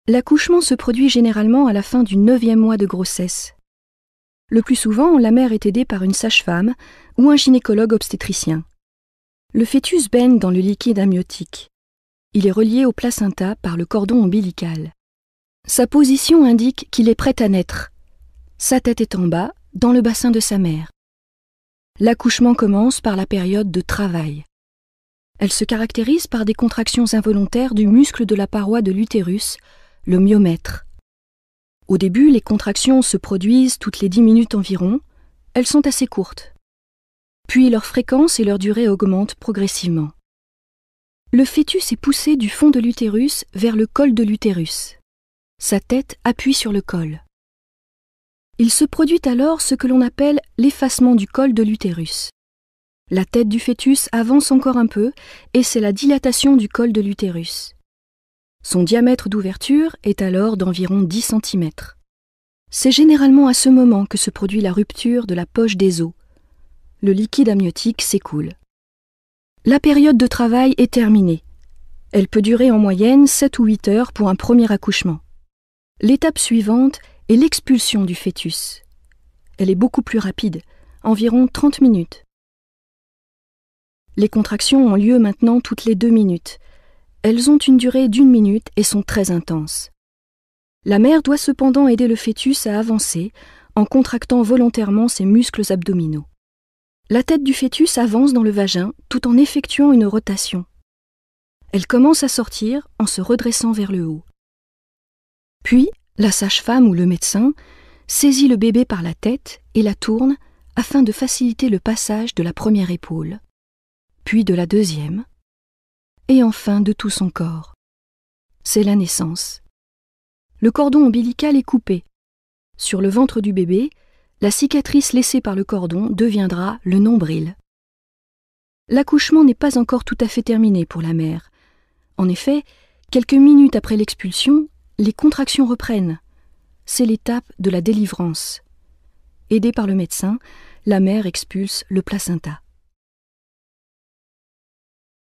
L'accouchement se produit généralement à la fin du 9e mois de grossesse. Le plus souvent, la mère est aidée par une sage-femme ou un gynécologue obstétricien. Le fœtus baigne dans le liquide amniotique. Il est relié au placenta par le cordon ombilical. Sa position indique qu'il est prêt à naître. Sa tête est en bas, dans le bassin de sa mère. L'accouchement commence par la période de travail. Elle se caractérise par des contractions involontaires du muscle de la paroi de l'utérus, le myomètre. Au début, les contractions se produisent toutes les 10 minutes environ. Elles sont assez courtes. Puis leur fréquence et leur durée augmentent progressivement. Le fœtus est poussé du fond de l'utérus vers le col de l'utérus. Sa tête appuie sur le col. Il se produit alors ce que l'on appelle l'effacement du col de l'utérus. La tête du fœtus avance encore un peu et c'est la dilatation du col de l'utérus. Son diamètre d'ouverture est alors d'environ 10 cm. C'est généralement à ce moment que se produit la rupture de la poche des os. Le liquide amniotique s'écoule. La période de travail est terminée. Elle peut durer en moyenne 7 ou 8 heures pour un premier accouchement. L'étape suivante est l'expulsion du fœtus. Elle est beaucoup plus rapide, environ 30 minutes. Les contractions ont lieu maintenant toutes les 2 minutes. Elles ont une durée d'1 minute et sont très intenses. La mère doit cependant aider le fœtus à avancer en contractant volontairement ses muscles abdominaux. La tête du fœtus avance dans le vagin tout en effectuant une rotation. Elle commence à sortir en se redressant vers le haut. Puis, la sage-femme ou le médecin saisit le bébé par la tête et la tourne afin de faciliter le passage de la première épaule, puis de la deuxième, et enfin de tout son corps. C'est la naissance. Le cordon ombilical est coupé. Sur le ventre du bébé, la cicatrice laissée par le cordon deviendra le nombril. L'accouchement n'est pas encore tout à fait terminé pour la mère. En effet, quelques minutes après l'expulsion, les contractions reprennent. C'est l'étape de la délivrance. Aidée par le médecin, la mère expulse le placenta.